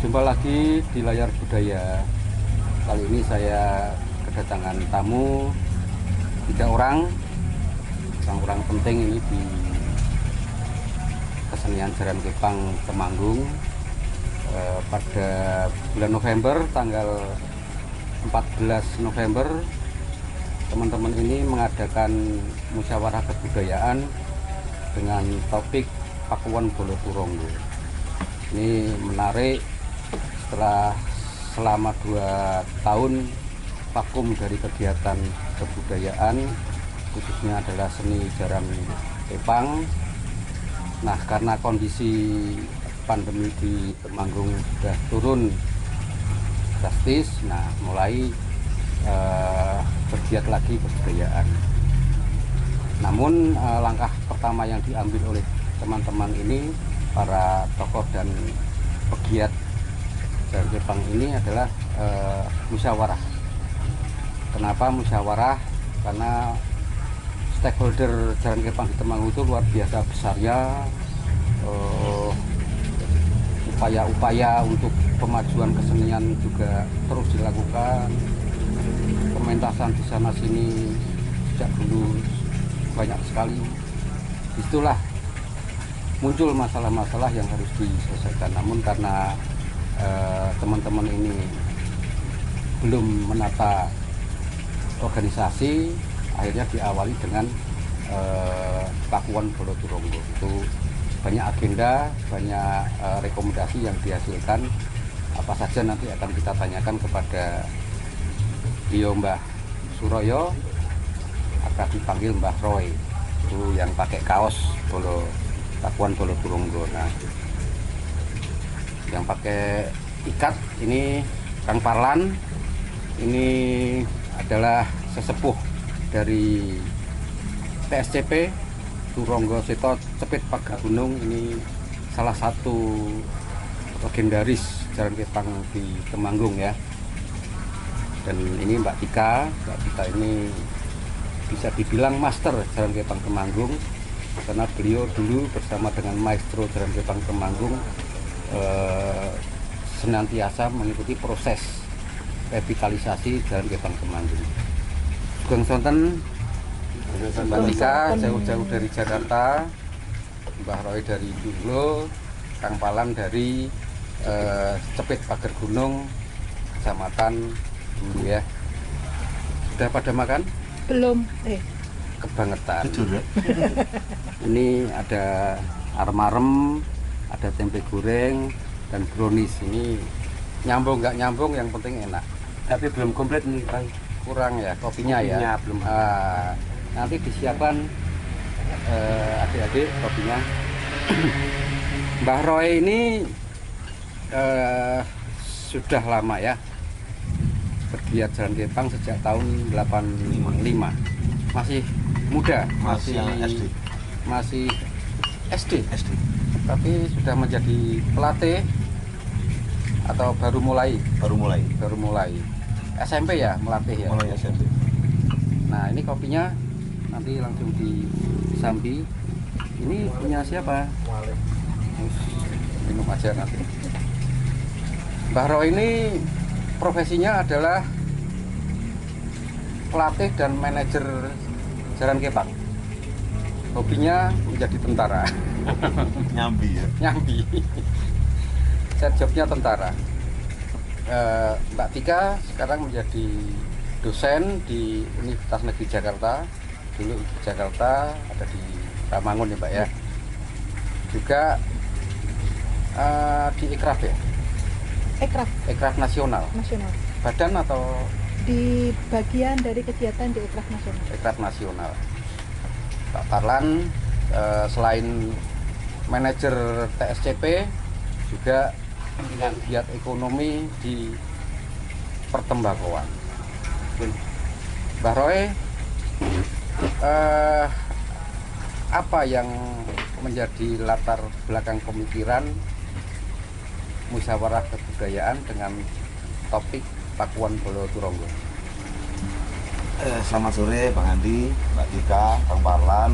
Jumpa lagi di Layar Budaya. Kali ini saya kedatangan tamu 3 orang penting ini di kesenian Jaran Kepang Temanggung. Pada bulan November, tanggal 14 November, teman-teman ini mengadakan musyawarah kebudayaan dengan topik Pakuan Bolo Turonggo. Ini menarik setelah selama 2 tahun vakum dari kegiatan kebudayaan, khususnya adalah seni Jaran Kepang. Nah, karena kondisi pandemi di Temanggung sudah turun drastis, nah mulai bergiat lagi kebudayaan. Namun langkah pertama yang diambil oleh teman-teman ini, para tokoh dan pegiat Jaran Kepang ini adalah musyawarah. Kenapa musyawarah? Karena stakeholder Jaran Kepang di Temanggung itu luar biasa besarnya. Upaya-upaya untuk pemajuan kesenian juga terus dilakukan. Pementasan di sana sini sejak dulu banyak sekali. Itulah muncul masalah-masalah yang harus diselesaikan. Namun karena teman-teman ini belum menata organisasi, akhirnya diawali dengan Pakuan Bolo Turonggo. Itu banyak agenda, banyak rekomendasi yang dihasilkan. Apa saja nanti akan kita tanyakan kepada beliau, Mbah Suroyo, akan dipanggil Mbah Roy, itu yang pakai kaos Pakuan Bolo Turonggo. Nah, yang pakai ikat ini Kang Parlan. Ini adalah sesepuh dari TSCP Turonggo Seto Cepit Pagar Gunung. Ini salah satu legendaris Jaran Kepang di Temanggung ya. Dan ini Mbak Tika ini bisa dibilang master Jaran Kepang Temanggung, karena beliau dulu bersama dengan maestro Jaran Kepang Temanggung senantiasa mengikuti proses revitalisasi Jaran Kepang Temanggung. Sugeng sonten Mbak Tika jauh-jauh dari Jakarta, Mbah Roy dari Dulu, Kang Palan dari Cepit Pagar Gunung, Kecamatan Dulu ya. Sudah pada makan? Belum. Kebangetan. Ini ada arem-arem, ada tempe goreng dan brownies. Ini nyambung nggak nyambung, yang penting enak. Tapi belum komplit nih, Bang. Kurang ya kopinya ya. Belum. Nanti disiapkan adik-adik kopinya. Mbah Roy ini sudah lama ya bergiat Jaran Kepang sejak tahun 85. Masih muda, masih SD. Tapi sudah menjadi pelatih atau baru mulai SMP ya, melatih ya. Mulai SMP. Nah, ini kopinya nanti langsung disambi. Ini punya siapa? Minum aja nanti. Mbah Roy ini profesinya adalah pelatih dan manajer Jaran Kepang. Hobinya menjadi tentara. Nyambi ya. Nyambi. Set jobnya tentara. Mbak Tika sekarang menjadi dosen di Universitas Negeri Jakarta. Dulu di Jakarta, ada di Ramangun ya Mbak ya. Juga di Ekraf ya. Ekraf Nasional. Badan atau Di bagian dari kegiatan di Ekraf Nasional. Ekraf Nasional. Pak Parlan selain manajer TSCP juga dengan giat ekonomi di pertembakoan. Mbah Roy, apa yang menjadi latar belakang pemikiran musyawarah kebudayaan dengan topik Pakuan Bolo Turonggo? Selamat sore Bang Andi, Mbak Tika, Kang Parlan.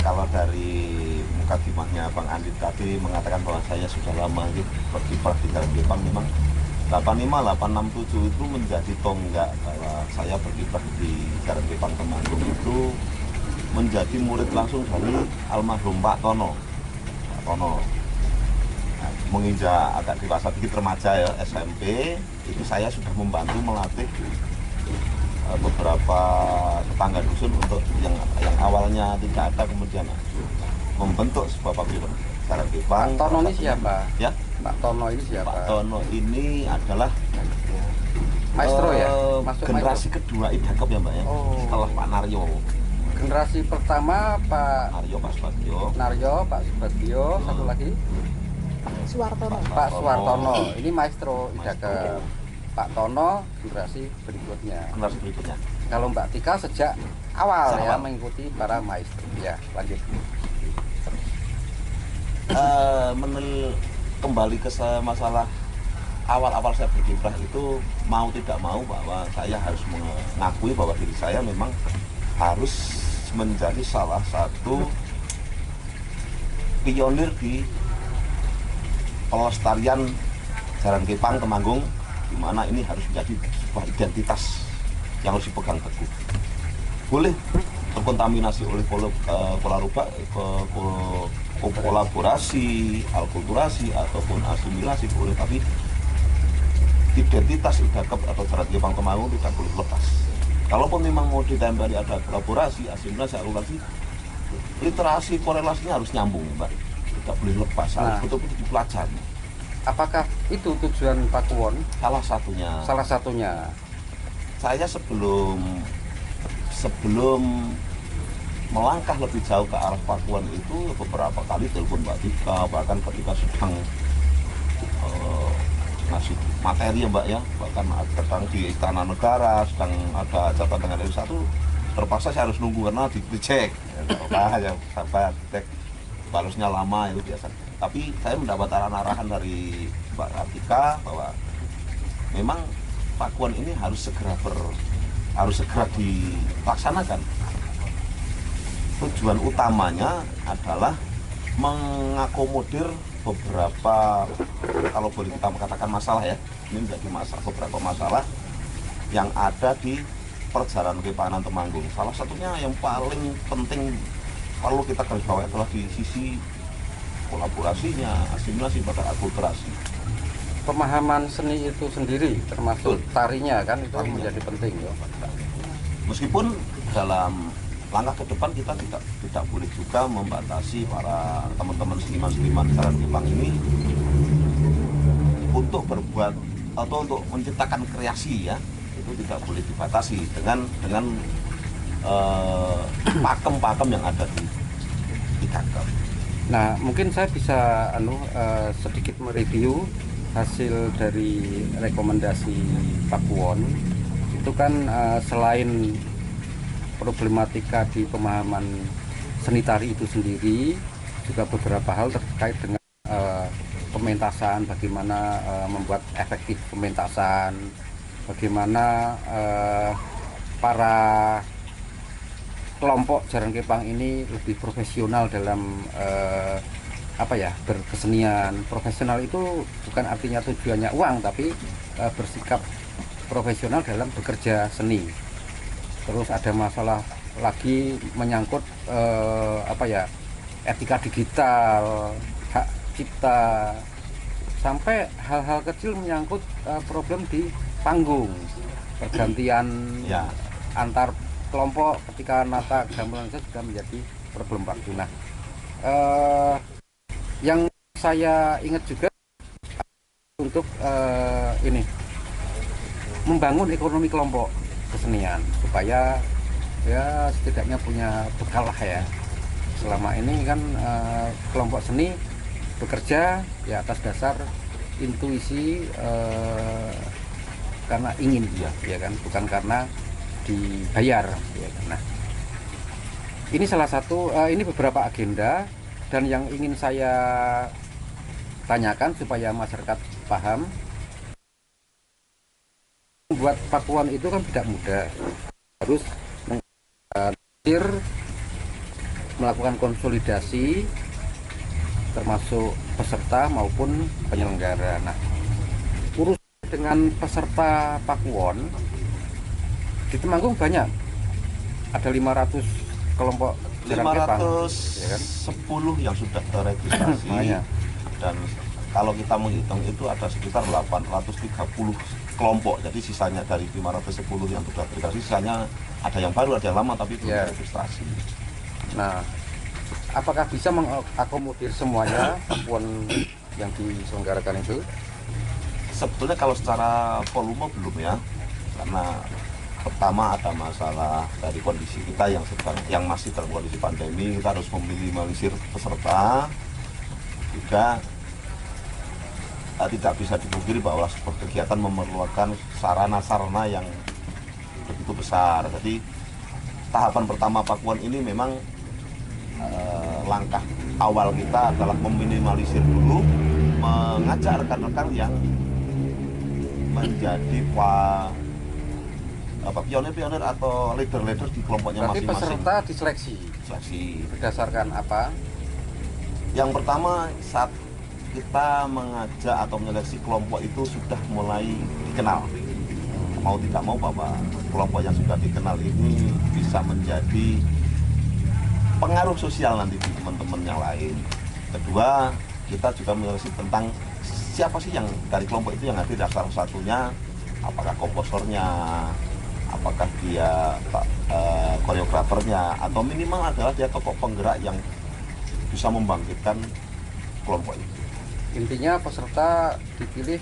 Kalau dari mukadimahnya Bang Andi tadi mengatakan bahwa saya sudah lama berkiprah di Jalan Kepang, memang 85, 867 itu menjadi tonggak bahwa saya berkiprah di Jalan Kepang Temanggung itu menjadi murid langsung dari almarhum Pak Tono. Pak Tono. Nah, menginjak agak dewasa dikit remaja ya, SMP, itu saya sudah membantu melatih beberapa tetangga dusun untuk yang awalnya tidak ada, kemudian membentuk sebuah pabrik Jalan Kepang. Pak Tono ini siapa? Ya, Pak Tono ini siapa? Pak Tono ini adalah Maestro ya? Masuk generasi maestro. kedua Idakep ya Mbak ya, Oh. setelah Pak Naryo. Generasi pertama Pak Naryo, Pak Subagio. Naryo, Pak Subagio, satu lagi Suwartono. Pak Suwartono. Ini maestro Maestro. Idakep. Pak Tono generasi berikutnya. Generasi berikutnya. Kalau Mbak Tika sejak awal Sejak ya awal. mengikuti para maestro. Ya, lanjut. Kembali ke masalah awal-awal saya berkiprah itu, mau tidak mau bahwa saya harus mengakui bahwa diri saya memang harus menjadi salah satu pionir di pelestarian Jalan Kepang Temanggung, di mana ini harus menjadi sebuah identitas yang harus dipegang teguh. Boleh terkontaminasi oleh kolaborasi, alkulturasi ataupun asimilasi boleh, tapi identitas Idakep atau Jalan Kepang Temanggung tidak boleh lepas. Kalaupun memang mau ditempeli ada kolaborasi, asimilasi, alkulturasi, literasi korelasinya harus nyambung, Mbak. Tidak boleh lepas, harus betul-betul dipelajari. Apakah itu tujuan Pakuwon? Salah satunya. Salah satunya. Saya sebelum melangkah lebih jauh ke arah Pakuwon itu beberapa kali telepon Mbak Tika, bahkan ketika sedang ngasih materi ya Mbak ya, bahkan sedang di Istana Negara, sedang ada hajatan dengan dari satu, terpaksa saya harus nunggu karena dicek ya, sampai cek balasnya lama itu biasa. Tapi saya mendapat arahan dari Mbak Tika bahwa memang Pakuwon ini harus segera dilaksanakan. Tujuan utamanya adalah mengakomodir beberapa, kalau boleh kita katakan masalah ya, ini menjadi beberapa masalah yang ada di perjalanan Kepangan Temanggung. Salah satunya yang paling penting perlu kita garis bawahi adalah di sisi kolaborasinya, asimilasi, bahkan akulturasi. Pemahaman seni itu sendiri termasuk Betul. tarinya kan itu Tarinya menjadi penting ya. Meskipun dalam langkah ke depan kita tidak boleh juga membatasi para teman-teman seniman-seniman Jalan Kepang ini untuk berbuat atau untuk menciptakan kreasi ya, itu tidak boleh dibatasi dengan pakem-pakem yang ada di Idakep. Nah, mungkin saya bisa sedikit mereview hasil dari rekomendasi Pakuwon. Itu kan selain problematika di pemahaman seni tari itu sendiri, juga beberapa hal terkait dengan pementasan, bagaimana membuat efektif pementasan, bagaimana para kelompok Jalan Kepang ini lebih profesional dalam berkesenian. Profesional itu bukan artinya tujuannya uang, tapi bersikap profesional dalam bekerja seni. Terus ada masalah lagi menyangkut etika digital, hak cipta, sampai hal-hal kecil menyangkut problem di panggung, pergantian Ya. antar kelompok ketika nata gamelan juga menjadi problem waktu. Nah, yang saya ingat juga untuk ini membangun ekonomi kelompok kesenian supaya ya setidaknya punya bekal lah ya. Selama ini kan kelompok seni bekerja ya atas dasar intuisi karena ingin ya kan, bukan karena dibayar ya kan. Nah, ini salah satu ini beberapa agenda dan yang ingin saya tanyakan supaya masyarakat paham. Membuat Pakuwon itu kan tidak mudah, harus mengusir melakukan konsolidasi termasuk peserta maupun penyelenggara. Nah, urus dengan peserta Pakuwon di Temanggung banyak, ada 500 kelompok jaran kepang, ya kan? 510 yang sudah terregistrasi. Banyak. Dan kalau kita menghitung itu ada sekitar 830 kelompok. Jadi sisanya dari 510 yang sudah terregistrasi, sisanya ada yang baru, ada yang lama tapi belum Ya. terregistrasi. Nah, apakah bisa mengakomodir semuanya Pakuwon yang diselenggarakan itu? Sebetulnya kalau secara volume belum ya, karena pertama ada masalah dari kondisi kita yang masih dalam kondisi pandemi, kita harus meminimalisir peserta. Juga tidak bisa dipungkiri bahwa sebuah kegiatan memerlukan sarana-sarana yang begitu besar. Jadi tahapan pertama Pakuwon ini memang langkah awal kita adalah meminimalisir dulu, mengajak rekan-rekan yang menjadi pionir-pionir atau leader-leader di kelompoknya Berarti masing-masing. peserta diseleksi Seleksi. berdasarkan apa? Yang pertama, saat kita mengajak atau menyeleksi kelompok itu sudah mulai dikenal. Mau tidak mau bahwa kelompok yang sudah dikenal ini bisa menjadi pengaruh sosial nanti di teman-teman yang lain. Kedua, kita juga menyeleksi tentang siapa sih yang dari kelompok itu yang hadir. Salah satunya apakah komposernya, apakah dia koreografernya, atau minimal adalah dia tokoh penggerak yang bisa membangkitkan kelompok itu. Intinya peserta dipilih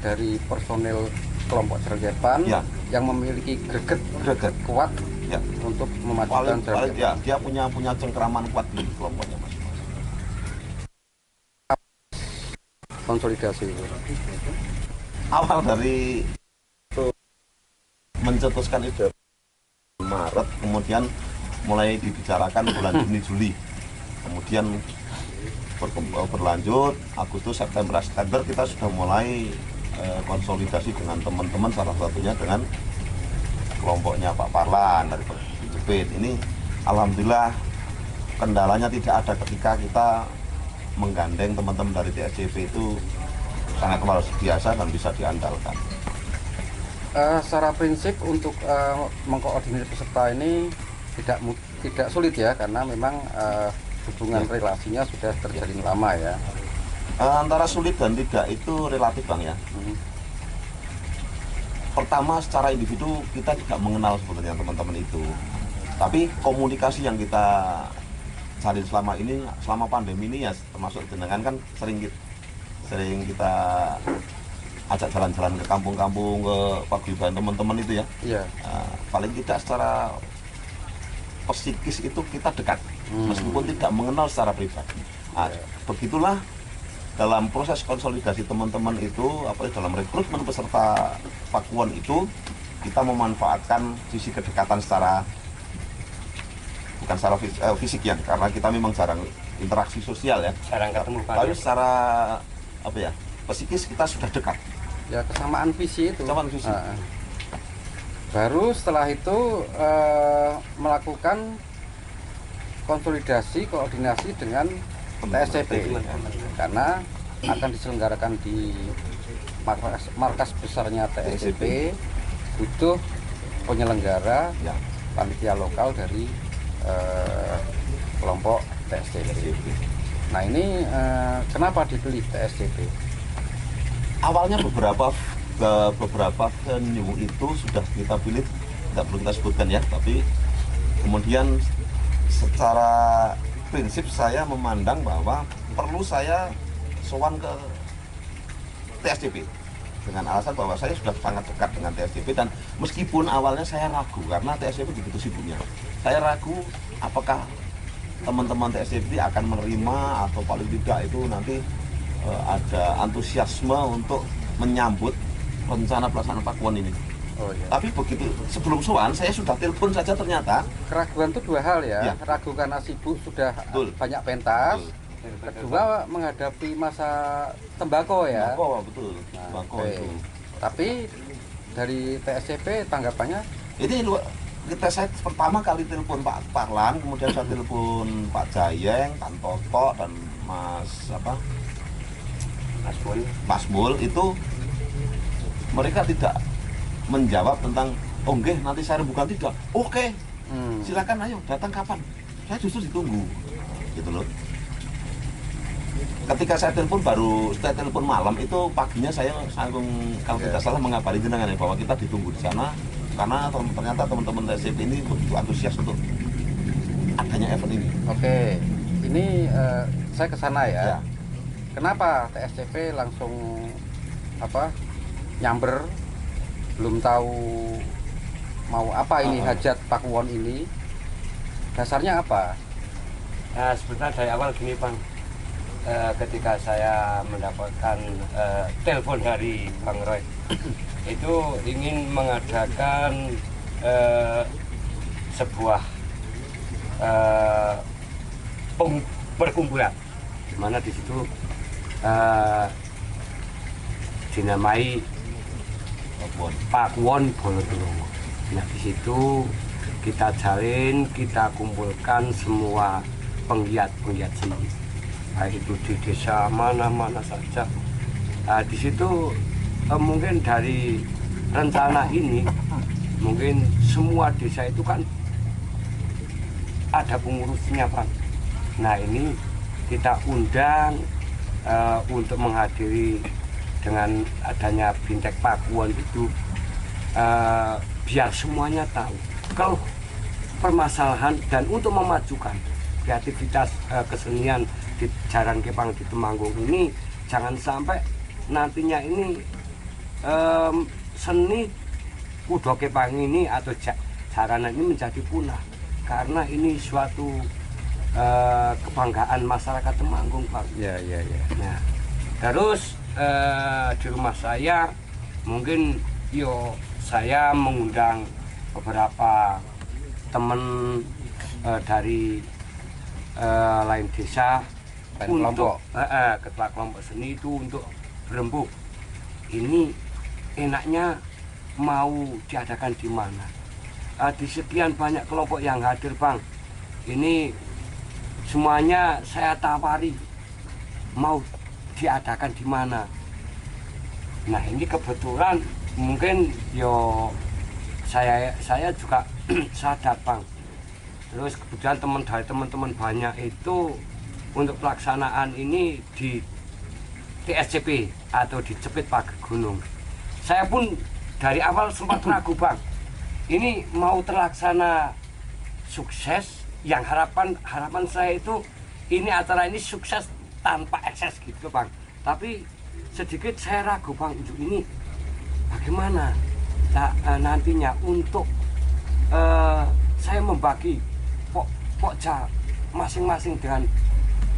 dari personil kelompok jaran kepang Ya. yang memiliki greget Greget. kuat Ya. untuk memajukan jaran Ya, kepang. dia punya cengkeraman kuat di kelompoknya masing-masing. Konsolidasi itu. Awal dari mencetuskan ide Maret, kemudian mulai dibicarakan bulan Juni-Juli, kemudian berlanjut Agustus, September kita sudah mulai konsolidasi dengan teman-teman, salah satunya dengan kelompoknya Pak Parlan dari Jepit. Ini alhamdulillah kendalanya tidak ada ketika kita menggandeng teman-teman dari TSCP, itu sangat luar biasa dan bisa diandalkan. Secara prinsip untuk mengkoordinir peserta ini tidak sulit ya, karena memang hubungan relasinya sudah terjalin lama ya. Antara sulit dan tidak itu relatif Bang ya. Pertama, secara individu kita tidak mengenal sebetulnya teman-teman itu, tapi komunikasi yang kita cari selama ini, selama pandemi ini ya, termasuk dengan kan sering kita ajak jalan-jalan ke kampung-kampung, ke paguyuban teman-teman itu ya. Iya. Paling tidak secara psikis itu kita dekat, meskipun tidak mengenal secara pribadi. Begitulah dalam proses konsolidasi teman-teman itu, apalagi dalam rekrutmen peserta Pakuwon itu, kita memanfaatkan sisi kedekatan bukan secara fisik ya, karena kita memang jarang interaksi sosial ya. Jarang ketemu. Tapi secara psikis kita sudah dekat. Ya, kesamaan visi itu. Kesamaan visi. Baru setelah itu melakukan konsolidasi, koordinasi dengan TSCP, karena akan diselenggarakan di markas besarnya TSCP, butuh penyelenggara Ya. panitia lokal dari kelompok TSCP. Nah, ini kenapa dipilih TSCP? Awalnya beberapa venue itu sudah kita pilih, tidak perlu kita sebutkan ya, tapi kemudian secara prinsip saya memandang bahwa perlu saya sowan ke TSCP dengan alasan bahwa saya sudah sangat dekat dengan TSCP, dan meskipun awalnya saya ragu karena TSCP begitu sibuknya, saya ragu apakah teman-teman TSCP akan menerima atau paling tidak itu nanti ada antusiasme untuk menyambut rencana pelaksanaan Pakuwon ini. Oh, iya. Tapi begitu sebelum sowan saya sudah telepon saja, ternyata Keraguan itu dua hal ya. Ya. Ragu karena sibuk sudah Betul. banyak pentas. Kedua, menghadapi masa tembakau ya. betul. Nah, Tembakau oke. itu. Tapi dari TSCP tanggapannya Ini saya pertama kali telepon Pak Parlan, kemudian saya telepon Pak Jayeng, Pak Toto dan Mas Bul itu mereka tidak menjawab tentang oh nggih nanti saya rembukan tidak. Oke. Silakan ayo datang kapan. Saya justru ditunggu. Gitu loh. Ketika saya telepon malam itu paginya saya kalau tidak salah mengabari jenengan bahwa kita ditunggu di sana karena ternyata teman-teman TSCP ini begitu antusias untuk adanya event ini. Oke, ini saya ke sana ya. Kenapa TSCP langsung nyamber, belum tahu mau apa ini hajat Pakuwon ini? Dasarnya apa? Nah, sebenarnya dari awal gini Bang, ketika saya mendapatkan telepon dari Bang Roy itu ingin mengadakan sebuah perkumpulan di mana di situ dinamai Pakuwon Bolotulungo. Nah di situ kita jalin, kita kumpulkan semua penggiat-penggiat seni, baik itu di desa mana-mana saja. Nah, di situ mungkin dari rencana ini, mungkin semua desa itu kan ada pengurusnya Pak. Nah ini kita undang untuk menghadiri dengan adanya Bintek Pakuwon itu, biar semuanya tahu kalau permasalahan dan untuk memajukan kreativitas kesenian di Jaran Kepang di Temanggung ini, jangan sampai nantinya ini seni Kudo Kepang ini atau jaranan ini menjadi punah, karena ini suatu kebanggaan masyarakat Temanggung Pak. Ya. Nah, terus di rumah saya mungkin saya mengundang beberapa teman dari lain desa, kelompok, ketua kelompok seni itu untuk berembuk. Ini enaknya mau diadakan di mana? Di sekian banyak kelompok yang hadir Bang, ini semuanya saya tawari mau diadakan di mana. Nah ini kebetulan mungkin saya juga sadar Bang. Terus kemudian teman-teman banyak itu untuk pelaksanaan ini di TSCP atau di Cepit Pagi Gunung. Saya pun dari awal sempat ragu Bang, ini mau terlaksana sukses, yang harapan saya itu ini acara ini sukses tanpa ekses gitu Bang. Tapi sedikit saya ragu Bang, ini bagaimana nantinya untuk saya membagi pokja masing-masing dengan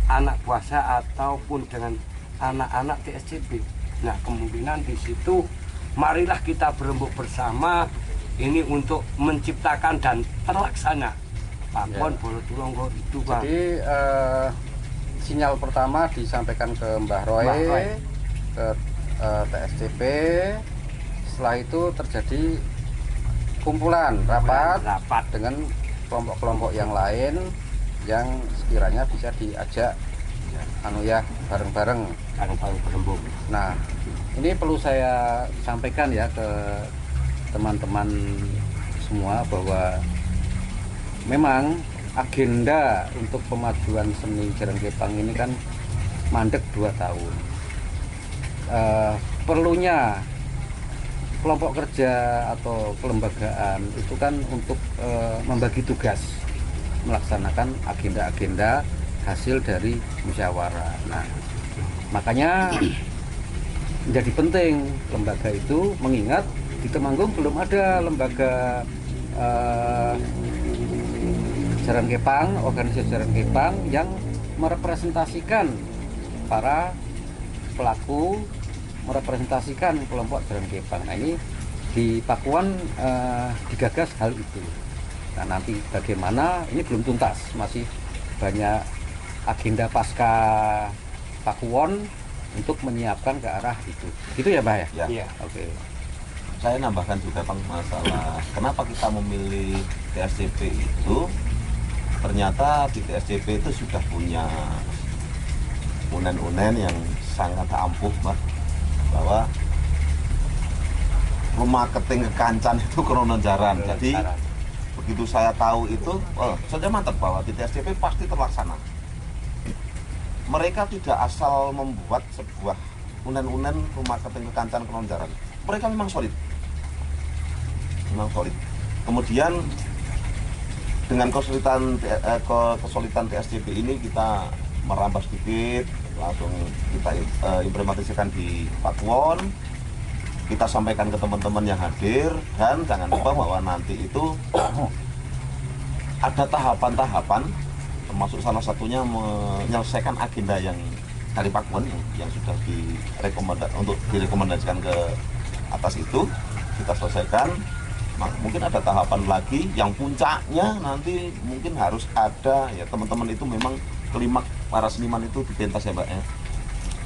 anak buah saya ataupun dengan anak-anak TSCP. Nah kemungkinan di situ marilah kita berembuk bersama ini untuk menciptakan dan terlaksana Pakuwon Bolotulungo itu Bang. Jadi sinyal pertama disampaikan ke Mbah Roy, ke TSCP. Setelah itu terjadi kumpulan rapat dengan kelompok-kelompok yang lain yang sekiranya bisa diajak bareng-bareng berembuk. Nah ini perlu saya sampaikan ya ke teman-teman semua bahwa memang agenda untuk pemajuan seni Jaran Kepang ini kan mandek 2 tahun. Perlunya kelompok kerja atau kelembagaan itu kan untuk membagi tugas, melaksanakan agenda-agenda hasil dari musyawarah. Nah, makanya menjadi penting lembaga itu, mengingat di Temanggung belum ada lembaga Jaran Kepang, organisasi Jaran Kepang yang merepresentasikan para pelaku, merepresentasikan kelompok Jaran Kepang. Nah ini di Pakuwon digagas hal itu. Nah nanti bagaimana ini belum tuntas, masih banyak agenda pasca Pakuwon untuk menyiapkan ke arah itu. Gitu ya Mbak ya? Iya. Oke. saya nambahkan juga Bang masalah kenapa kita memilih TSCP itu, ternyata di TSCP itu sudah punya unen-unen yang sangat ampuh Mbak, bahwa rumah keting kekancan itu krono jaran. Jadi begitu saya tahu itu, saya mantap bahwa di TSCP pasti terlaksana. Mereka tidak asal membuat sebuah unen-unen rumah keting kekancan krono jaran. Mereka memang solid. Kemudian dengan kesulitan TSCP ini kita merambah sedikit, langsung kita implementasikan di Pakuwon. Kita sampaikan ke teman-teman yang hadir, dan jangan lupa bahwa nanti itu ada tahapan-tahapan, termasuk salah satunya menyelesaikan agenda yang dari Pakuwon yang sudah direkomendasikan ke atas itu kita selesaikan. Mungkin ada tahapan lagi yang puncaknya nanti mungkin harus ada ya, teman-teman itu memang klimaks para seniman itu di pentas ya Mbak ya,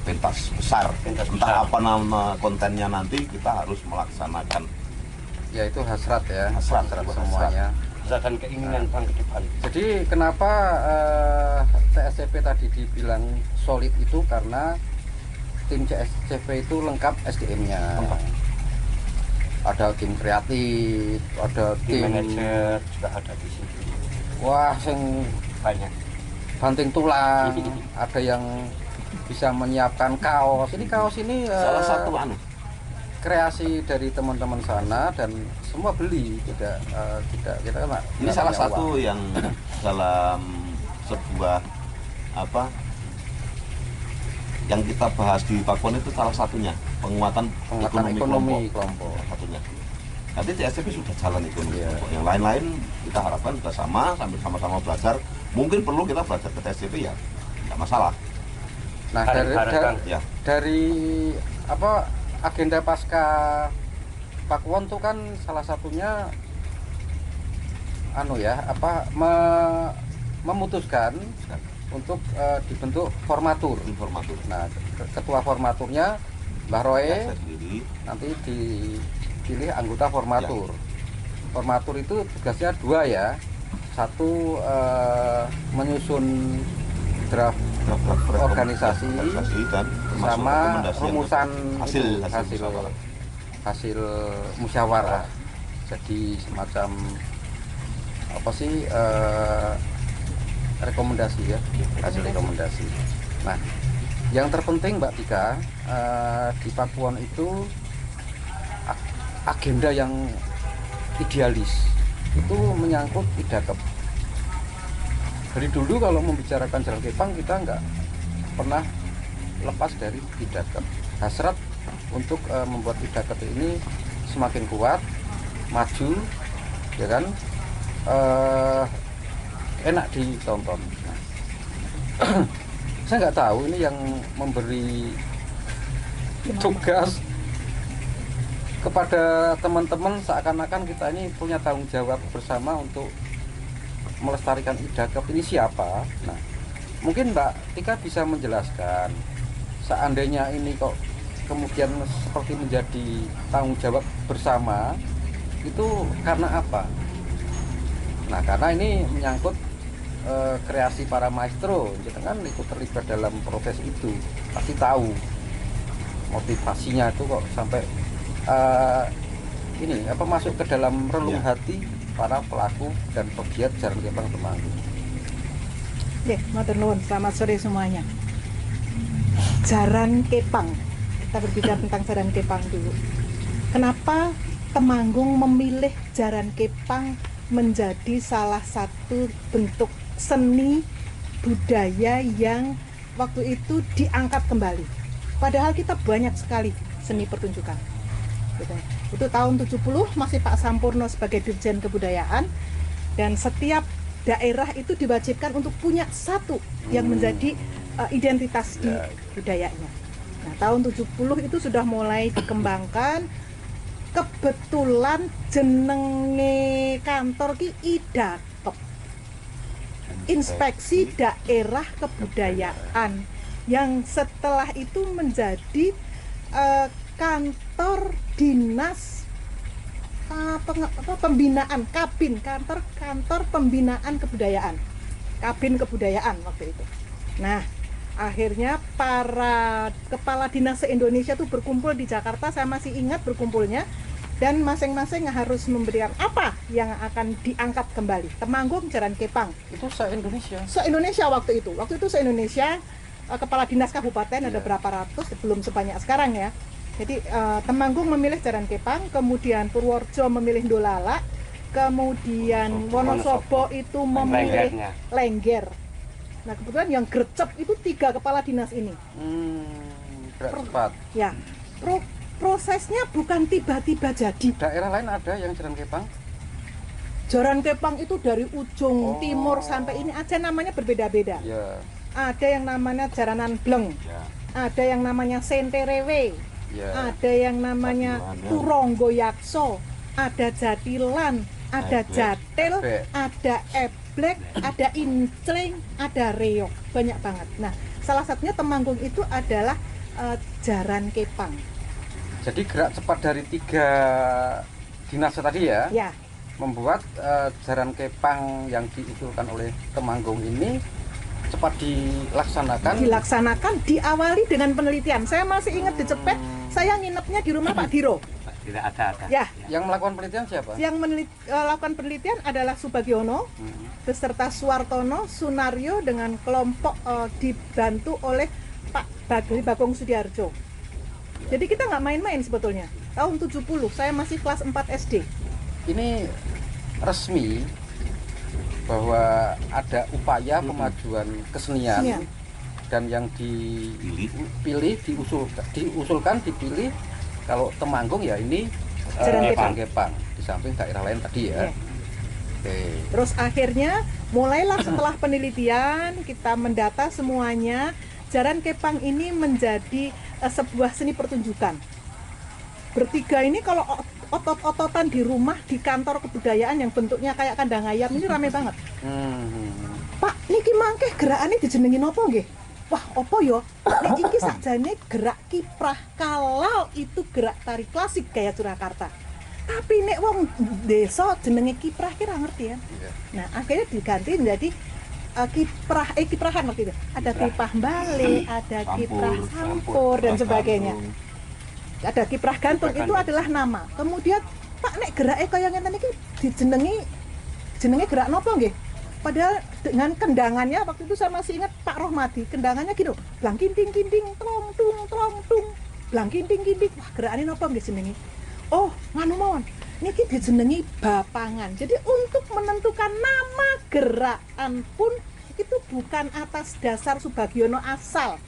pentas besar, entah apa nama kontennya, nanti kita harus melaksanakan Ya itu hasrat ya, hasrat semuanya. Misalkan keinginan Bang ke depan. Jadi kenapa TSCP tadi dibilang solid itu karena tim TSCP itu lengkap SDM-nya. Ada tim kreatif, ada tim manajer juga ada di sini. Wah, sing Banyak. banting tulang, ada yang bisa menyiapkan kaos. Ini kaos ini salah satu kreasi dari teman-teman sana dan semua beli, tidak kita kan ini salah satu yang dalam sebuah apa yang kita bahas di Pakuwon itu salah satunya penguatan ekonomi kelompok. Satunya. Nanti TSCP sudah jalan ekonomi Iya. kelompok. Yang lain-lain kita harapkan sudah sambil sama-sama belajar. Mungkin perlu kita belajar ke TSCP ya, nggak masalah. Nah Ya. dari apa agenda pasca Pakuwon tuh kan salah satunya memutuskan untuk dibentuk formatur. Nah, ketua formaturnya Mbah Roy, Saya sendiri. nanti dipilih anggota formatur. Formatur itu tugasnya dua ya, satu menyusun draft organisasi dan sama rekomendasi rumusan hasil musyawarah. Jadi semacam apa sih rekomendasi ya, hasil rekomendasi. Nah, yang terpenting Mbak Tika di Pakuwon itu agenda yang idealis itu menyangkut idakep. Dari dulu kalau membicarakan Jaran Kepang kita nggak pernah lepas dari idakep. Hasrat untuk membuat idakep ini semakin kuat, maju, ya kan, enak ditonton. Nah, saya nggak tahu ini yang memberi tugas kepada teman-teman, seakan-akan kita ini punya tanggung jawab bersama untuk melestarikan idakep ini siapa. Nah, mungkin Mbak Tika bisa menjelaskan seandainya ini kok kemudian seperti menjadi tanggung jawab bersama itu karena apa? Nah, karena ini menyangkut kreasi para maestro, kita kan ikut terlibat dalam proses itu, pasti tahu motivasinya itu kok sampai masuk ke dalam relung hati para pelaku dan pegiat Jaran Kepang Temanggung. Ya, matur nuwun. Selamat sore semuanya. Jaran Kepang. Kita berbicara tentang Jaran Kepang dulu. Kenapa Temanggung memilih Jaran Kepang menjadi salah satu bentuk seni budaya yang waktu itu diangkat kembali? Padahal kita banyak sekali seni pertunjukan. Itu tahun 70 masih Pak Sampurno sebagai Dirjen Kebudayaan, dan setiap daerah itu diwajibkan untuk punya satu yang menjadi identitas di budayanya. Nah, tahun 70 itu sudah mulai dikembangkan. Kebetulan jenenge kantor ki idakep, Inspeksi Daerah Kebudayaan, yang setelah itu menjadi kantor dinas pembinaan kabin kantor pembinaan kebudayaan, kabin kebudayaan waktu itu. Nah, akhirnya para kepala dinas se-Indonesia tuh berkumpul di Jakarta, saya masih ingat berkumpulnya, dan masing-masing harus memberikan apa yang akan diangkat kembali. Temanggung, Jaran Kepang. Itu se-Indonesia. Se-Indonesia waktu itu se-Indonesia, kepala dinas kabupaten ada berapa ratus, belum sebanyak sekarang ya. Jadi Temanggung memilih Jaran Kepang, kemudian Purworejo memilih Dolala, kemudian Wonosobo itu memilih Lengger. Nah, kebetulan yang gercep itu 3 kepala dinas ini. Gerak cepat. Ya, prosesnya bukan tiba-tiba jadi. Daerah lain ada yang Jaran Kepang? Jaran Kepang itu dari ujung timur sampai ini aja namanya berbeda-beda. Ya. Ada yang namanya Jaranan Bleng, ada yang namanya Senterewe, ada yang namanya Turonggo Yakso, ada Jatilan, ada Jatil, ada Eblek, ada Incling, ada Reok, banyak banget. Nah, salah satunya Temanggung itu adalah Jaran Kepang. Jadi gerak cepat dari 3 dinas tadi ya, membuat Jaran Kepang yang diusulkan oleh Temanggung ini cepat dilaksanakan, diawali dengan penelitian. Saya masih ingat di Cepet, saya nginepnya di rumah Pak Diro. Tidak ada. Ya. Yang melakukan penelitian siapa? Yang melakukan penelitian adalah Subagiono beserta Suwartono, Sunario dengan kelompok dibantu oleh Pak Bagong Sudiarjo. Jadi kita nggak main-main sebetulnya. Tahun 70, saya masih kelas 4 SD. Ini resmi bahwa ada upaya kemajuan kesenian dan yang dipilih, dipilih kalau Temanggung ya ini Jaran Kepang di samping daerah lain tadi ya. Terus akhirnya mulailah setelah penelitian kita mendata semuanya, Jaran Kepang ini menjadi sebuah seni pertunjukan. Bertiga ini kalau otot-ototan di rumah, di kantor kebudayaan yang bentuknya kayak kandang ayam ini rame banget. Pak, niki mangke gerakane dijenengi napa nggih? Wah, opo yo? Nek iki sakjane gerak kiprah, kalau itu gerak tari klasik gaya Surakarta. Tapi nek wong desa jenenge kiprah kira ngerti ya. Nah, akhirnya diganti menjadi kiprahan waktu itu. Ada kiprah bale, ada kiprah sampur dan sebagainya. Ada kiprah gantung, itu adalah nama. Kemudian Pak nek gerake kaya ngeten iki jenenge gerak napa nggih? Padahal dengan kendangannya waktu itu saya masih ingat Pak Rohmadi, kendangannya gitu, blang kinting kinting trong tung, blang kinting kinting. Wah, gerakane napa nggih jenenge? Oh, nganu mawon. Niki dijenengi bapangan. Jadi untuk menentukan nama gerakan pun itu bukan atas dasar Subagiono asal,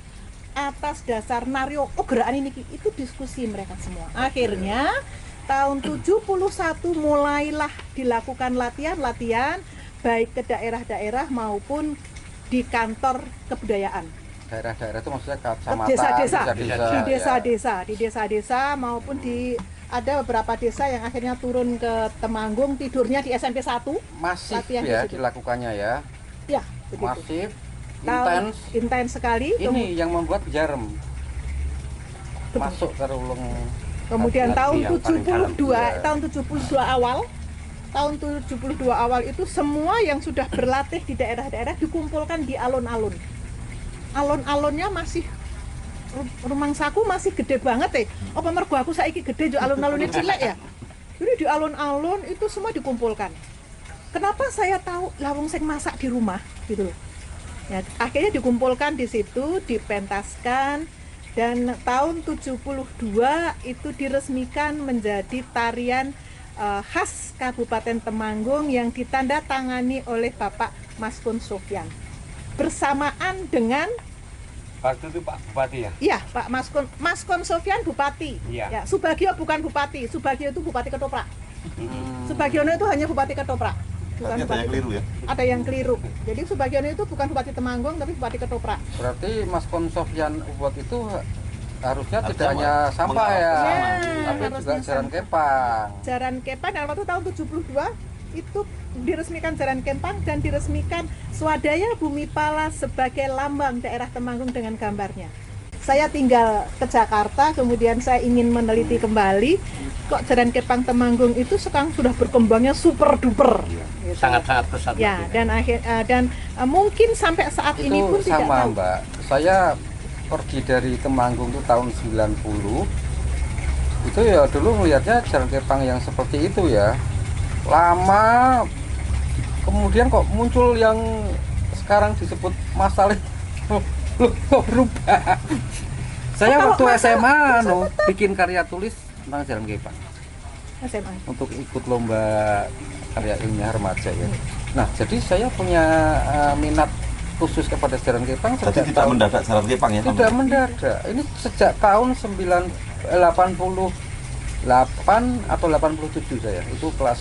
atas dasar Nario, oh gerakan ini itu diskusi mereka semua. Akhirnya tahun 71 mulailah dilakukan latihan baik ke daerah-daerah maupun di kantor kebudayaan. Daerah-daerah itu maksudnya kecamatan, di desa-desa maupun di ada beberapa desa yang akhirnya turun ke Temanggung, tidurnya di SMP 1. Masif ya dilakukannya ya. Ya, begitu. Masif, intens sekali. Ini yang membuat Jarem masuk ke relung. Kemudian tahun 72 awal itu semua yang sudah berlatih di daerah-daerah dikumpulkan di alun-alun. Alun-alunnya masih rumangsaku masih gede banget apa mergo aku saiki gede jo alun-alunnya cilik ya. Jadi di alun-alun itu semua dikumpulkan. Kenapa saya tahu lawang sing masak di rumah gitu loh. Ya, akhirnya dikumpulkan di situ, dipentaskan, dan tahun 72 itu diresmikan menjadi tarian khas Kabupaten Temanggung yang ditandatangani oleh Bapak Maskun Sofyan bersamaan dengan waktu itu Pak Bupati ya? Iya, Pak Maskun Sofyan Bupati. Ya, Subagio bukan Bupati, Subagio itu Bupati Ketoprak. Subagiono itu hanya Bupati Ketoprak. Bukan ada yang keliru ya? Ada yang keliru. Jadi Subagiono itu bukan Bupati Temanggung tapi Bupati Ketoprak. Berarti Maskun Sofyan Ubud itu harusnya tidak hanya sampah ya, tapi juga Jaran Kepang. Jaran Kepang dan waktu tahun 72 itu diresmikan Jaran Kepang dan diresmikan Swadaya Bumi Pala sebagai lambang daerah Temanggung dengan gambarnya. saya tinggal ke Jakarta, kemudian saya ingin meneliti kembali, kok Jaran Kepang Temanggung itu sekarang sudah berkembangnya super duper. Gitu. Sangat-sangat pesat. Ya, dan mungkin sampai saat Itu ini pun tidak sama tahu. Mbak, saya pergi dari Temanggung itu tahun 90. Itu ya dulu melihatnya Jaran Kepang yang seperti itu ya, lama. Kemudian kok muncul yang sekarang disebut masalah. Loh, kok berubah? Saya kalau waktu masalah- SMA bikin karya tulis tentang Jaran Kepang SMA. untuk ikut lomba karya ilmiah remaja ya. Nah, jadi saya punya minat khusus kepada Jaran Kepang Jadi sejak tidak tahun mendadak Jaran Kepang ya? tidak mendadak. Ini sejak tahun 88 atau 87 saya. Itu kelas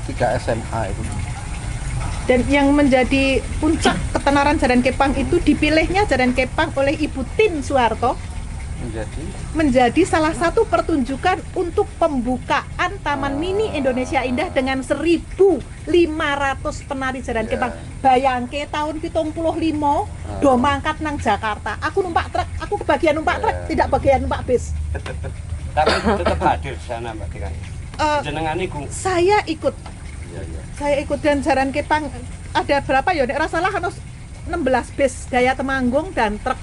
3 SMA itu. Dan yang menjadi puncak ketenaran Jaran Kepang itu dipilihnya Jaran Kepang oleh Ibu Tin Soeharto menjadi salah satu pertunjukan untuk pembukaan Taman Mini Indonesia Indah dengan 1.500 penari Jaran Ya. Kepang. Bayangke tahun 75 do mangkat nang Jakarta. Aku numpak truk, aku kebagian numpak truk, tidak bagian numpak bis. Tapi tetap hadir di sana Mbak Tika. Eh, Jenengan iku saya ikut Ya, ya. Saya ikut dan Jaran Kepang ada berapa ya? Nek ra salah ana 16 bis daya Temanggung dan truk.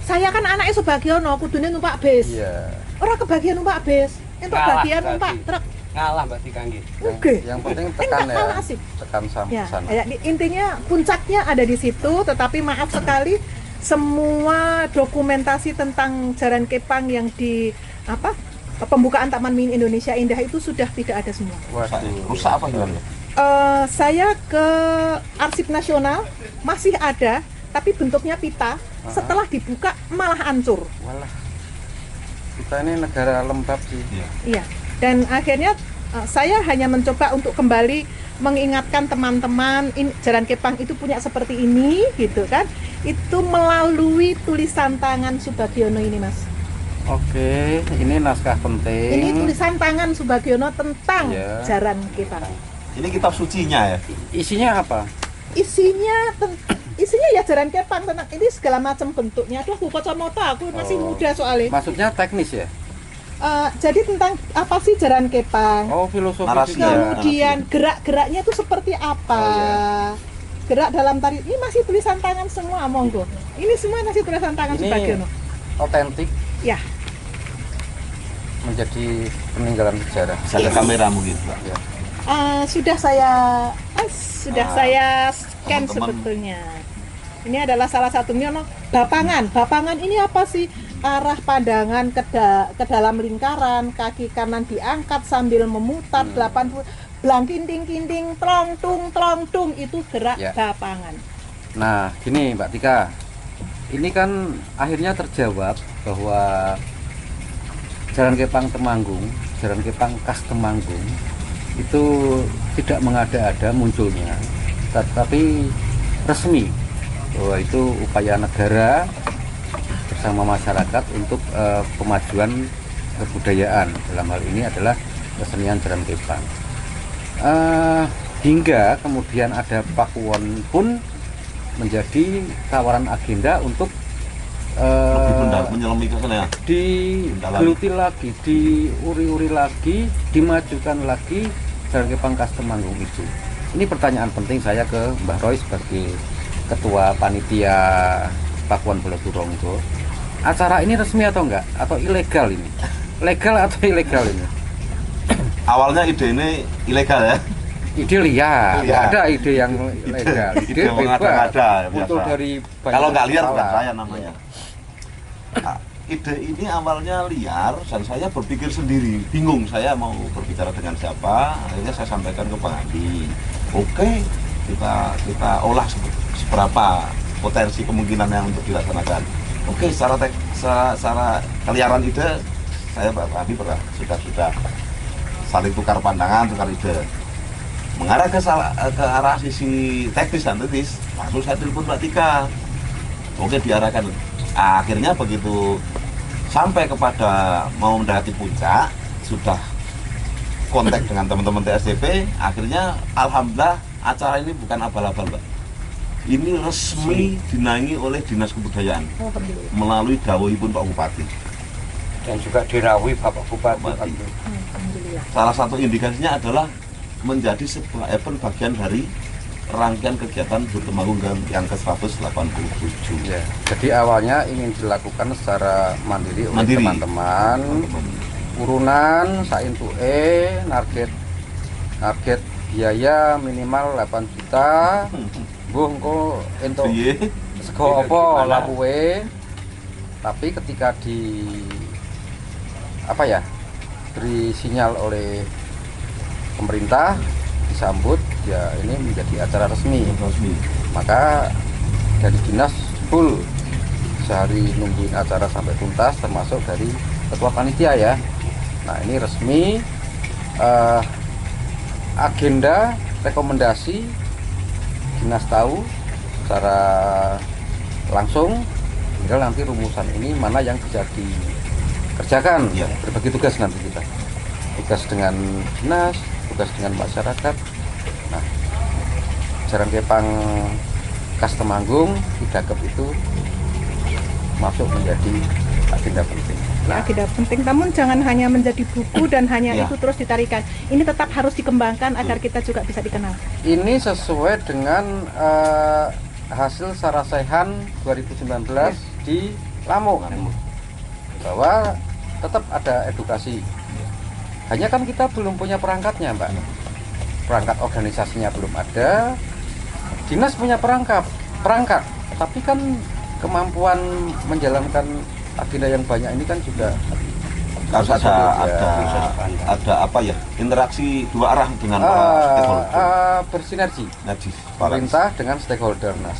Saya kan anaknya Subagiono, kudune numpak bis. Iya. Orang kebagian numpak bis, entuk Kalah bagian berarti. numpak truk. ngalah Mbak Tika nggih. Oke. Yang penting Enggak tekan ya. kalah asik. Tekan Ya, sana. intinya puncaknya ada di situ, tetapi maaf sekali semua dokumentasi tentang Jaran Kepang yang di pembukaan Taman Mini Indonesia Indah itu sudah tidak ada semua. Waduh. Rusak apa gimana? Saya ke Arsip Nasional masih ada, tapi bentuknya pita. Setelah dibuka malah hancur. Walah. Kita ini negara lembab sih. Iya. Dan akhirnya saya hanya mencoba untuk kembali mengingatkan teman-teman Jaran Kepang itu punya seperti ini, gitu kan? Itu melalui tulisan tangan Subagiono ini, Mas. Oke, ini naskah penting. Ini tulisan tangan Subagiono tentang Iya. Jaran Kepang. Ini kitab sucinya ya? Isinya apa? Isinya ya Jaran Kepang tentang ini segala macam bentuknya. Aduh, aku kacamata, aku masih Oh. muda soalnya. Maksudnya teknis ya? Jadi tentang apa sih Jaran Kepang? Oh, filosofi Narasi juga. ya. Kemudian gerak-geraknya itu seperti apa? Oh, iya. Gerak dalam tari ini masih tulisan tangan semua, monggo. Ini semua masih tulisan tangan Ini Subagiono. otentik Ya, menjadi peninggalan sejarah. Bisa ada kamera mungkin Mbak. Ya. sudah saya saya scan Teman-teman. sebetulnya. Ini adalah salah satunya bapangan. Bapangan ini apa sih? Arah pandangan ke dalam lingkaran, kaki kanan diangkat sambil memutar 80 blang kinting trong tung itu gerak Ya. bapangan. Nah, gini Mbak Tika. Ini kan akhirnya terjawab bahwa Jaran Kepang Temanggung, Jaran Kepang khas Temanggung itu tidak mengada-ada munculnya, tetapi resmi bahwa itu upaya negara bersama masyarakat untuk pemajuan kebudayaan. Dalam hal ini adalah kesenian Jaran Kepang. Hingga kemudian ada Pakuwon pun menjadi tawaran agenda untuk Lebih menyelami ke sana ya? digeluti lagi, diuri-uri lagi, dimajukan lagi Jaran Kepang khas Temanggung itu. Ini pertanyaan penting saya ke Mbah Roy sebagai ketua panitia Pakuwon Boloturonggo. Acara ini resmi atau enggak? Atau ilegal ini? Legal atau ilegal ini? Awalnya ide ini ilegal ya? Ide liar, Iya. ada ide yang legal. Ide mengada-ngada, Muncul biasa. dari banyak Kalau nggak liar kepala. bukan saya namanya. Nah, ide ini awalnya liar dan saya berpikir sendiri, bingung saya mau berbicara dengan siapa. Akhirnya saya sampaikan ke Bang Andi. Oke, kita olah seberapa potensi kemungkinan yang untuk dilaksanakan. Oke, secara keliaran ide saya Pak Andi sudah saling tukar pandangan, tukar ide. Mengarah ke arah sisi teknis dan teknis, langsung saya telepon Mbak Tika. Oke, diarahkan. Akhirnya begitu sampai kepada mau mendekati puncak, sudah kontak dengan teman-teman TSDP. Akhirnya alhamdulillah acara ini bukan abal-abal, Mbak. ini resmi dinaungi oleh Dinas Kebudayaan Alhamdulillah. melalui dawuhipun Pak Bupati. Dan juga dirawuhi Bapak Bupati. Alhamdulillah. Salah satu indikasinya adalah menjadi sebuah event bagian dari rangkaian kegiatan HUT Temanggung yang ke-187. Ya, jadi awalnya ingin dilakukan secara mandiri oleh Mandiri. teman-teman, urunan saintuke target biaya minimal 8 juta. Mbuh engko entuk Piye? sego apa lapuwe. Tapi ketika beri sinyal oleh pemerintah, disambut ya ini menjadi acara resmi. Maka dari dinas full sehari nungguin acara sampai tuntas, termasuk dari ketua panitia ya. Nah ini resmi, agenda rekomendasi dinas tahu secara langsung, tinggal nanti rumusan ini mana yang bisa dikerjakan. Ya. Berbagi tugas nanti kita, tugas dengan dinas, tugas dengan masyarakat. Nah, Jaran Kepang khas Temanggung, Idagep itu masuk menjadi agenda penting. Ya, agenda penting, namun jangan hanya menjadi buku dan hanya Ya. itu terus ditarikan. Ini tetap harus dikembangkan agar kita juga bisa dikenal. Ini sesuai dengan hasil Sarasehan 2019 di Lampung, bahwa tetap ada edukasi. Hanya kan kita belum punya perangkatnya, Mbak. Perangkat organisasinya belum ada. Dinas punya perangkat, tapi kan kemampuan menjalankan agenda yang banyak ini kan juga Harus ada apa ya, interaksi dua arah dengan para stakeholder. bersinergi Najis, pemerintah dengan stakeholder. Nah,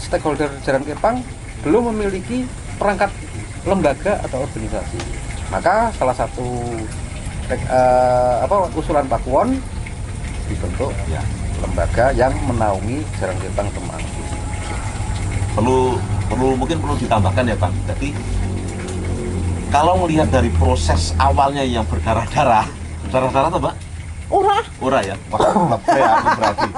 stakeholder Jaran Kepang belum memiliki perangkat lembaga atau organisasi. Maka salah satu usulan Pak Kuon dibentuk Ya. lembaga yang menaungi Jaran Kepang Temanggung. Mungkin perlu ditambahkan ya Bang. Jadi kalau melihat dari proses awalnya yang berdarah-darah tuh Mbak? Ora ya. Wah, saya berarti.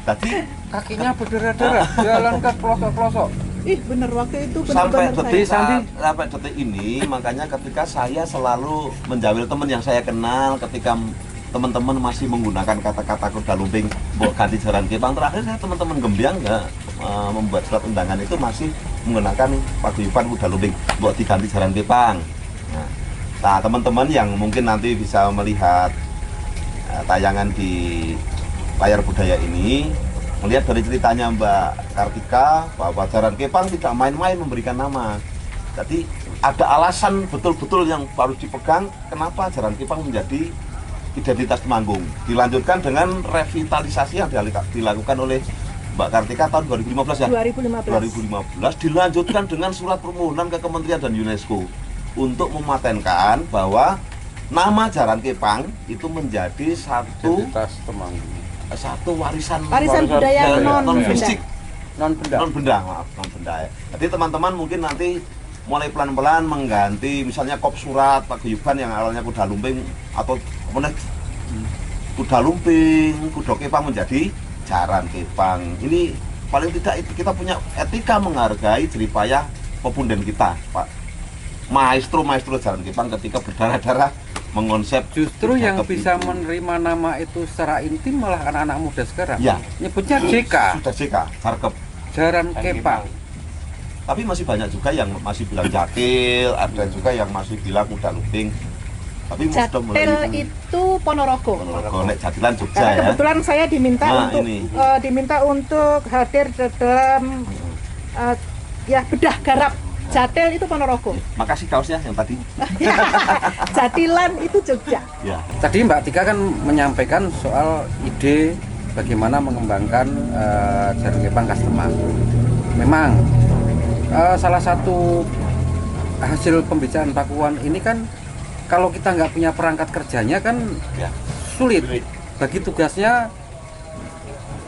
Tadi Kakinya berdarah-darah, jalan ke pelosok-pelosok. Ih, bener waktu itu sampai benar-benar detik saya. sampai detik ini, makanya ketika saya selalu menjawil teman yang saya kenal, ketika teman-teman masih menggunakan kata-kata kuda lumping, mbok ganti Jaran Kepang, terakhir saya teman-teman Gembyang nggak membuat surat undangan itu masih menggunakan paguyuban kuda lumping, mbok diganti Jaran Kepang. Nah, teman-teman yang mungkin nanti bisa melihat tayangan di layar budaya ini, melihat dari ceritanya Mbak Kartika bahwa Jaran Kepang tidak main-main memberikan nama. Jadi ada alasan betul-betul yang harus dipegang kenapa Jaran Kepang menjadi identitas Temanggung. Dilanjutkan dengan revitalisasi yang dilakukan oleh Mbak Kartika tahun 2015 ya. 2015 dilanjutkan dengan surat permohonan ke Kementerian dan UNESCO untuk mematenkan bahwa nama Jaran Kepang itu menjadi Identitas Temanggung. satu warisan budaya non fisik, non benda. non benda ya. Jadi teman-teman mungkin nanti mulai pelan-pelan mengganti misalnya kop surat paguyuban yang awalnya kuda lumping atau kemudian kuda lumping, kuda Kepang menjadi Jaran Kepang. Ini paling tidak kita punya etika menghargai jeripayah pepunden kita, Pak. Maestro Jaran Kepang ketika berdarah-darah mengonsep. Justru yang Idagep bisa itu. menerima nama itu secara intim malah anak-anak muda sekarang. Ya. Nyebutnya JK, Sudah JK, Jarkep. Jaran Kepang. Tapi masih banyak juga yang masih bilang Jakil, ada juga yang masih bilang kuda lumping. Tapi sudah mulai Jatil itu Ponorogo. Nek Jatilan Jogja Karena ya. kebetulan saya diminta Nah, untuk ini. diminta untuk hadir dalam ya bedah garap. Jatil itu Ponorogo. Makasih kaosnya yang tadi. Jatilan itu Jogja. Ya. Tadi Mbak Tika kan menyampaikan soal ide bagaimana mengembangkan Jaran Kepang khas Temanggung. Memang salah satu hasil pembicaraan Pak Kuon ini kan kalau kita nggak punya perangkat kerjanya kan Ya. sulit. Bagi tugasnya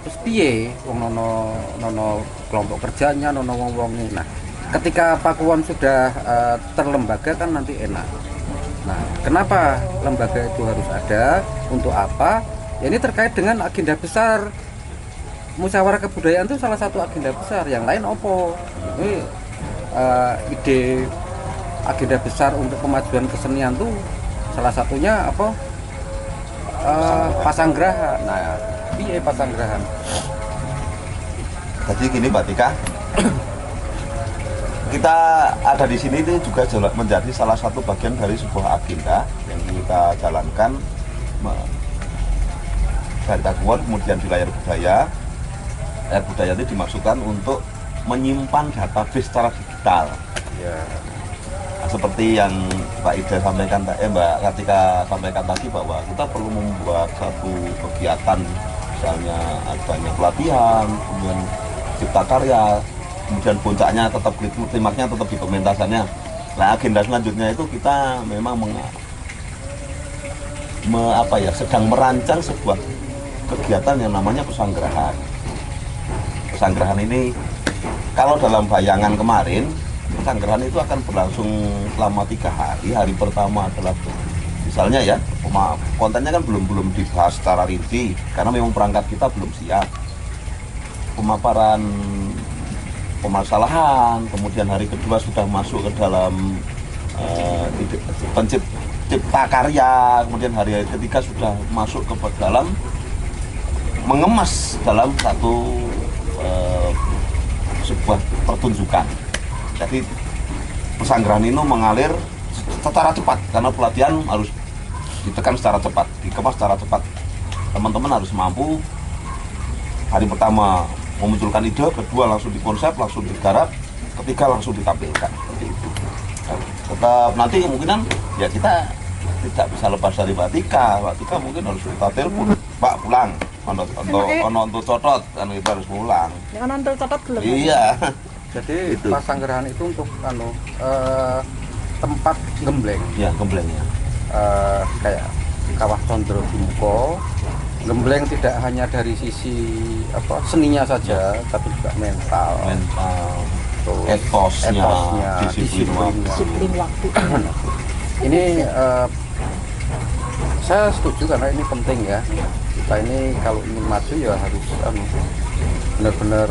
terus piye wong nono kelompok kerjanya nono wong ini. Nah, ketika Pak Kuon sudah terlembaga kan nanti enak. Nah, kenapa lembaga itu harus ada? Untuk apa? Ya, ini terkait dengan agenda besar musyawarah kebudayaan itu salah satu agenda besar. Yang lain opo? Ini ide agenda besar untuk kemajuan kesenian tuh salah satunya apa? Pasanggrahan. Nah, iya pasanggrahan. Jadi gini Mbak Tika, kita ada di sini itu juga menjadi salah satu bagian dari sebuah agenda yang kita jalankan dari Taguan, kemudian di layar budaya. Layar budaya itu dimaksudkan untuk menyimpan database secara digital. Ya. Nah, seperti yang Mbak Ida sampaikan, Mbak Kartika sampaikan tadi bahwa kita perlu membuat satu kegiatan, misalnya adanya pelatihan, kemudian cipta karya, kemudian puncaknya tetap klimaknya tetap di pementasannya. Nah, agenda selanjutnya itu kita memang sedang merancang sebuah kegiatan yang namanya pesanggrahan. Pesanggrahan ini kalau dalam bayangan kemarin, pesanggrahan itu akan berlangsung selama 3 hari. Hari pertama adalah misalnya ya, kontennya kan belum dibahas secara rinci karena memang perangkat kita belum siap. Pemaparan permasalahan, kemudian hari kedua sudah masuk ke dalam cipta karya, kemudian hari ketiga sudah masuk ke dalam mengemas dalam satu sebuah pertunjukan. Jadi pesanggrahan ini mengalir secara cepat karena pelatihan harus ditekan secara cepat, dikemas secara cepat. Teman-teman harus mampu hari pertama memunculkan ide, kedua langsung dikonsep, langsung digarap, ketiga langsung ditampilkan. Seperti itu. Tetap nanti kemungkinan ya kita tidak bisa lepas dari Mbak Tika. Mbak Tika mungkin harus kita telepon, Pak pulang, untuk cotot, kan kita harus pulang. Yang nonton cotot belum? Iya. Jadi Itu. pasanggrahan itu untuk tempat gembleng. Ya, gemblengnya. Kayak Kawah Condro Bumuko. Gembleng tidak hanya dari sisi seninya saja, tapi juga mental, Terus etosnya, Disiplin waktu. Ini saya setuju karena ini penting ya. Kita ini kalau ingin maju ya harus benar-benar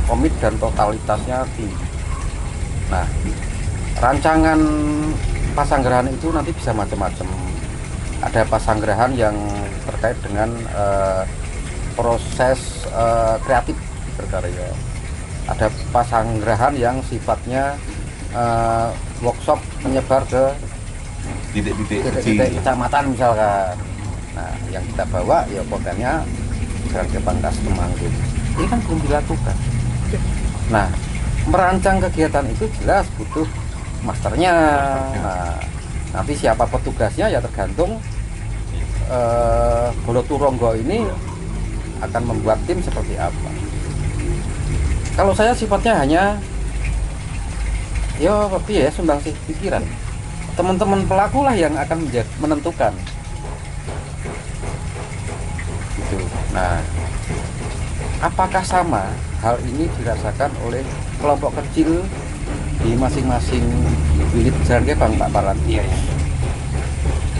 komit dan totalitasnya tinggi. Nah, rancangan pasanggrahan itu nanti bisa macam-macam. Ada pasanggrahan yang terkait dengan proses kreatif berkarya. Ada pasanggrahan yang sifatnya workshop menyebar ke titik-titik kecamatan misalkan. Nah, yang kita bawa ya kontennya Jaran Kepang Khas Temanggung. Ini kan belum dilakukan. Nah, merancang kegiatan itu jelas butuh masternya. Nah, nanti siapa petugasnya ya tergantung Boloturonggo ini akan membuat tim seperti apa. Kalau saya sifatnya hanya sumbangsih pikiran. Teman-teman pelaku lah yang akan menentukan. Gitu. Nah, apakah sama hal ini dirasakan oleh kelompok kecil di masing-masing unit Jaran Kepang, Pak Parlan? Iya.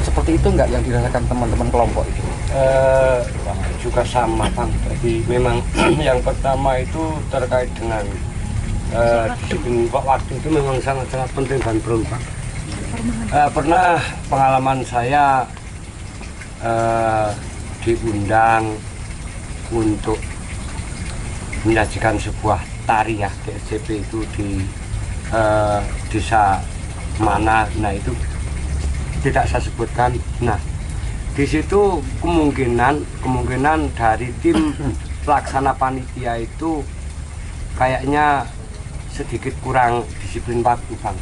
Seperti itu enggak yang dirasakan teman-teman kelompok itu? Juga sama Bang. Jadi memang yang pertama itu terkait dengan disiplin waktu itu memang sangat-sangat penting dan perlu Pak. Pernah pengalaman saya diundang untuk menyajikan sebuah tari ya DSCP itu di desa mana, nah itu tidak saya sebutkan. Nah, di situ kemungkinan dari tim pelaksana panitia itu kayaknya sedikit kurang disiplin waktu Bang.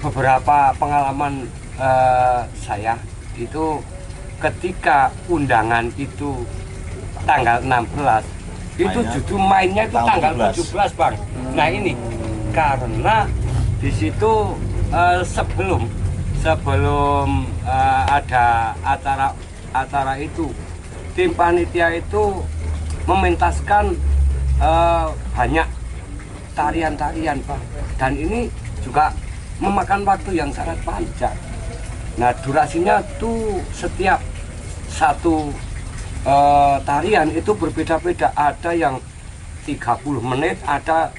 Beberapa pengalaman saya itu ketika undangan itu tanggal 16 itu justru mainnya itu tanggal 17 Bang. Nah ini karena di situ sebelum ada acara itu tim panitia itu mementaskan banyak tarian-tarian Pak, dan ini juga memakan waktu yang sangat panjang. Nah durasinya tuh setiap satu tarian itu berbeda-beda, ada yang 30 menit, ada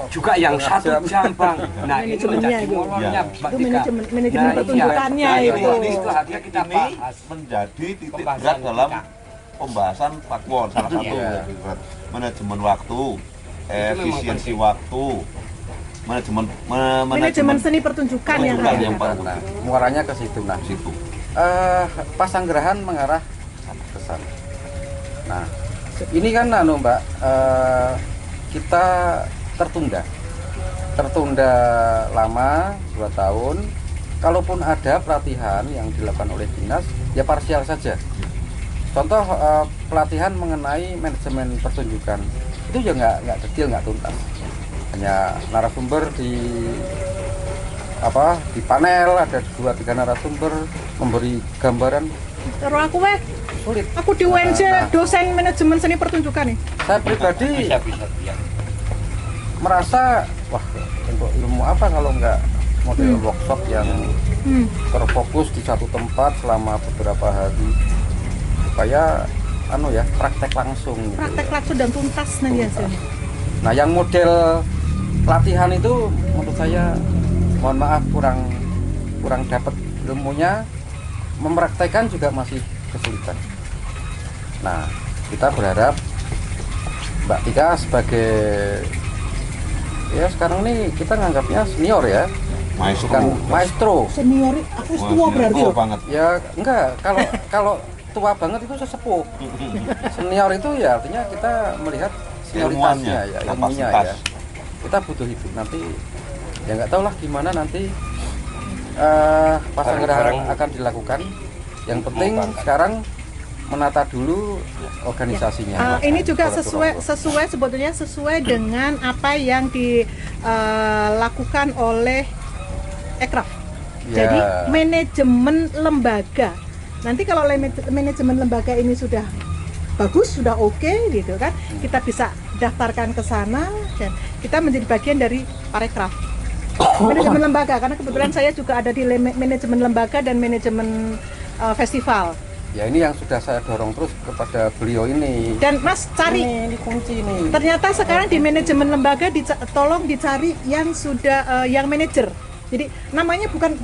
juga yang 1 jam Bang. Nah ini Manajemennya menjadi itu. molornya Ya. Mbak Itu Tika. manajemen pertunjukannya Nah, itu. Itu harusnya kita ini bahas. menjadi titik Pembahasan berat dalam kita. pembahasan Pakuwon, salah satu Iya. titik berat. Manajemen waktu, efisiensi penting. waktu, Manajemen seni pertunjukan yang Pertunjukan ada. yang paling Nah, muaranya ke situ. Nah, situ. Pasanggerahan mengarah ke sana. Nah, ini kan Mbak, kita tertunda lama 2 tahun. Kalaupun ada pelatihan yang dilakukan oleh dinas, ya parsial saja. Contoh pelatihan mengenai manajemen pertunjukan itu ya nggak detail, nggak tuntas. Hanya narasumber di panel ada 2-3 narasumber memberi gambaran Terus aku sulit. aku di UNJ dosen manajemen seni pertunjukan nih. Saya pribadi Bisa. merasa wah, untuk ilmu apa kalau nggak model workshop yang terfokus di satu tempat selama beberapa hari supaya praktek langsung gitu Praktek ya. langsung dan tuntas nanti hasilnya. Nah, yang model pelatihan itu menurut saya mohon maaf kurang dapat ilmunya, mempraktekkan juga masih kesulitan. Nah, kita berharap Mbak Tika sebagai sekarang ini kita nganggapnya senior ya, bukan maestro. Senior, aku tua berarti loh. banget. Ya enggak, kalau tua banget itu sesepuh. Senior itu ya artinya kita melihat senioritasnya ya, ilmunya ya. kapasitas. Kita butuh itu. Nanti ya nggak tahu lah gimana nanti pasanggerahan akan dilakukan. Yang penting sekarang menata dulu organisasinya. Ini juga sesuai sebetulnya sesuai dengan apa yang dilakukan oleh Ekraf. Ya. Jadi manajemen lembaga. Nanti kalau manajemen lembaga ini sudah bagus, sudah oke gitu kan, kita bisa daftarkan ke sana dan kita menjadi bagian dari Parekraf. Manajemen lembaga, karena kebetulan saya juga ada di manajemen lembaga dan manajemen festival. Ya ini yang sudah saya dorong terus kepada beliau ini. Dan Mas cari Ini kunci nih. ternyata sekarang di manajemen lembaga tolong dicari yang sudah yang manajer. Jadi namanya bukan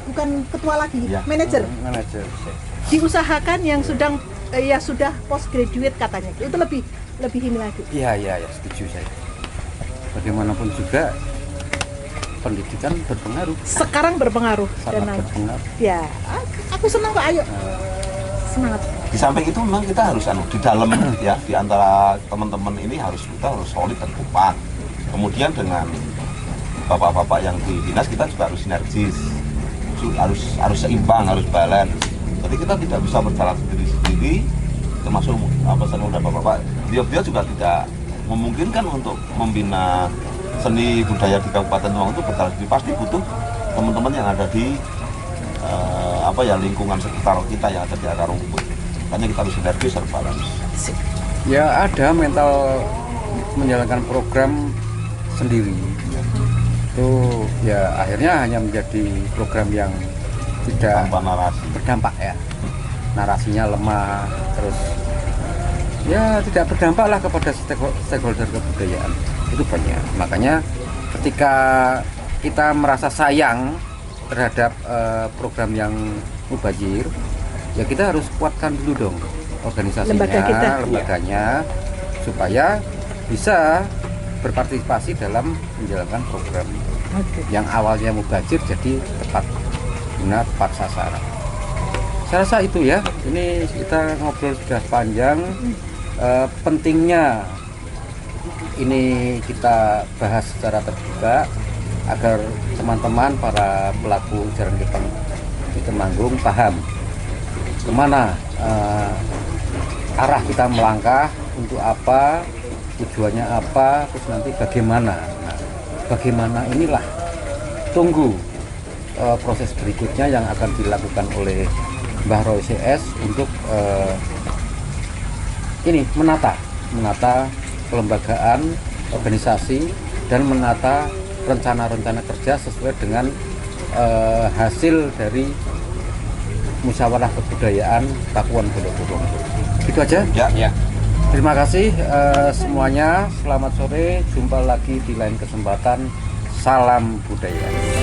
ketua lagi, Ya. manajer. Manajer. Diusahakan yang sudah post graduate katanya. Itu lebih ini lagi. Iya, setuju saya. Bagaimanapun juga pendidikan berpengaruh. Sekarang berpengaruh Sangat dan berpengaruh. ya aku senang kok, ayo. Semangat. Di samping itu memang kita harus di dalam ya, di antara teman-teman ini kita harus solid dan kompak. Kemudian dengan bapak-bapak yang di dinas kita juga harus sinergis, harus seimbang, harus balance. Jadi kita tidak bisa berjalan sendiri-sendiri, termasuk saya muda bapak-bapak. Dia juga tidak memungkinkan untuk membina seni budaya di Kabupaten Temanggung itu berjalan sendiri. Pasti butuh teman-teman yang ada di lingkungan sekitar kita yang ada di akar rumput. Makanya kita harus sinergis, harus balance. Ya ada mental menjalankan program sendiri. Itu ya akhirnya hanya menjadi program yang tidak Tanpa narasi. berdampak ya. Narasinya lemah, terus ya tidak berdampak lah kepada stakeholder kebudayaan. Itu banyak. Makanya ketika kita merasa sayang terhadap program yang mubazir, ya kita harus kuatkan dulu dong organisasinya, lembaganya, supaya bisa berpartisipasi dalam menjalankan program yang awalnya mubazir jadi tepat guna, tepat sasaran. Saya rasa itu ya, ini kita ngobrol sudah panjang. Pentingnya ini kita bahas secara terbuka agar teman-teman para pelaku jaran kepang di Temanggung paham kemana arah kita melangkah, untuk apa, tujuannya apa, terus nanti bagaimana. Nah, bagaimana inilah tunggu proses berikutnya yang akan dilakukan oleh Mbah Roy CS untuk menata kelembagaan, organisasi, dan menata rencana-rencana kerja sesuai dengan hasil dari musyawarah kebudayaan Pakuwon Pondok Roro. Itu aja. Ya. Ya. Terima kasih semuanya. Selamat sore. Jumpa lagi di lain kesempatan. Salam budaya.